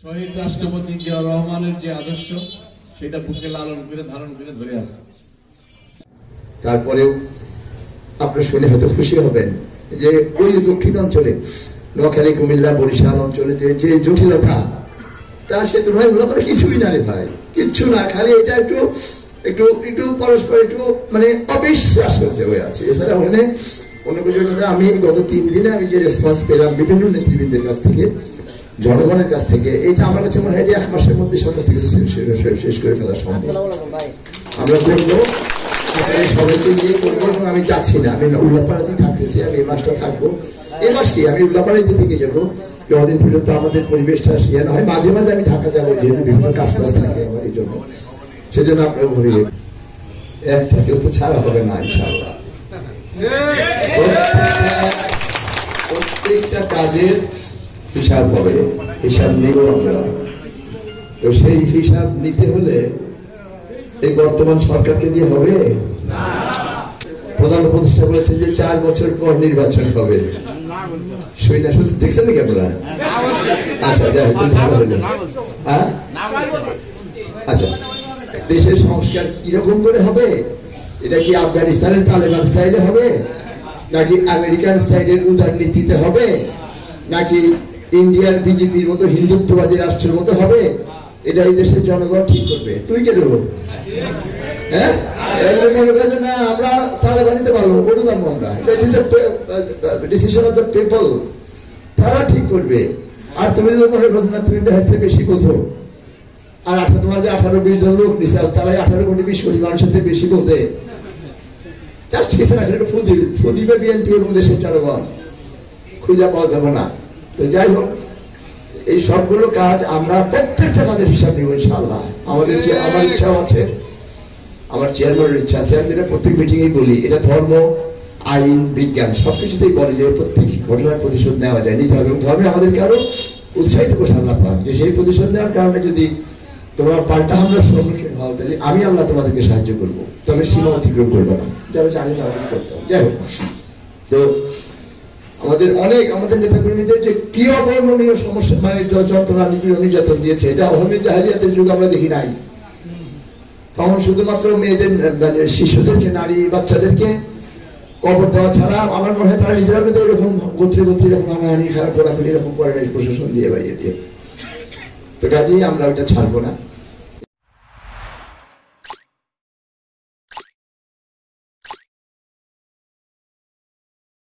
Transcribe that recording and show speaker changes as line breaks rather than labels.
শহীদ রাষ্ট্রপতি জিয়াউর রহমানের যে আদর্শ সেটা বুকে লালন করে ধারণ করে ধরে আছে।
তারপরেও আপনারা শুনে হয়তো খুশি হবেন যে ওই দক্ষিণ অঞ্চলে নোয়াখালী, কুমিল্লা, বরিশাল অঞ্চলে যে জটিলতা, তা সে তুলনায় মূলত কিছুই না রে ভাই, কিচ্ছু না। খালি এটা একটু একটু একটু পরস্পর একটু মানে অবিশ্বাস হয়ে আছে। এছাড়া ওখানে অন্য কিছু কথা। আমি গত 3 দিনে আমি যে রেসপন্স পেলাম বিভিন্ন নেতৃবৃন্দের কাছ থেকে, জনগণের কাছ থেকে, এটা আমার কাছে মনে হয় 1 মাসের মধ্যে সমস্ত কিছু শেষ করে ফেলা সম্ভব। আমরা করবো, সবাইকে নিয়ে করবো এবং আমি যাচ্ছি না, আমি উল্লাপাড়াতেই থাকতেছি। আমি এই মাসটা থাকবো। এই মাস কি আমি উল্লাপাড়াতে থেকে যাবো যতদিন পর্যন্ত আমাদের পরিবেশটা শিয়ানো হয়। মাঝে মাঝে আমি ঢাকা যাবো, যেহেতু বিভিন্ন কাজ থাকে আমার এই জন্য। সেজন্য আপনারা ভাবি একটা কেউ তো ছাড়া হবে না ইনশাআল্লাহ। প্রত্যেকটা কাজের হিসাব হবে, হিসাব নেব আমরা। তো সেই হিসাব নিতে হলে এই বর্তমান সরকারকে দিয়ে হবে? প্রধান উপদেষ্টা বলেছে যে 4 বছর পর নির্বাচন হবে। শুনি না, শুধু দেখছেন নাকি আপনারা? আচ্ছা, যাই হোক, ভালো হলো। হ্যাঁ, আচ্ছা, দেশের সংস্কার কিরকম করে হবে? এটা কি আফগানিস্তানের তালেবান স্টাইলে হবে, নাকি আমেরিকান স্টাইলের উদার নীতিতে হবে, নাকি ইন্ডিয়ার বিজেপির মতো হিন্দুত্ববাদী রাষ্ট্রের মতো হবে? এটা এই দেশের জনগণ ঠিক করবে। তুই কে দেবো? হ্যাঁ, মনে করেছে না আমরা তালেবানিতে পারবো, ওটা জানবো আমরা। ডিসিশন অফ দ্য পিপল, তারা ঠিক করবে। আর তুমি যদি মনে করছো না তুমি দেশের বেশি বোঝো, আর তোমার যে 18-20 জন লোক নিছে, তারাই 18 কোটি 20 কোটি মানুষের থেকে বেশি বোঝে। জাস্ট কিছু না, সেটা ফু দিবে বিএনপি এবং দেশের জনগণ, খুঁজে পাওয়া যাবে না। তো যাই হোক, এই সবগুলো কাজ আমরা প্রত্যেকটা কাজের হিসাব নিব ইনশাআল্লাহ। আমাদের যে আমার ইচ্ছাও আছে, আমার চেয়ারম্যানের ইচ্ছা আছে, আমি যেটা প্রত্যেক মিটিংয়ে বলি, এটা ধর্ম, আইন, বিজ্ঞান সবকিছুতেই বলে যে প্রত্যেক ঘটনার প্রতিশোধ নেওয়া যায়, নিতে হবে। এবং ধর্মে আমাদেরকে আরো উৎসাহিত করছে আল্লাহ পাক যে সেই প্রতিশোধ নেওয়ার কারণে যদি তোমরা পাল্টা হামলার সম্মুখীন হও, তাহলে আমি আল্লাহ তোমাদেরকে সাহায্য করবো, তবে সীমা অতিক্রম করবো না। যারা জানি না করতে হবে। যাই হোক, তো আমাদের নেতাকর্মীদের যে কি অবর্ণনীয় সমস্যা, মানে যন্ত্রণা, নির্যাতন দিয়েছে, এটা অহমী জাহেলিয়াতের যুগ আমরা দেখি নাই। তখন শুধুমাত্র মেয়েদের, শিশুদেরকে, নারী বাচ্চাদেরকে কবর দেওয়া ছাড়া আমার মনে হয় তারা নিজেরা তো এরকম গোত্রে এরকম হানাহানি, খারাপ গোড়াখুলি এরকম করে প্রশাসন দিয়ে বাইয়ে দিয়ে। তো কাজেই আমরা ওইটা ছাড়বো না।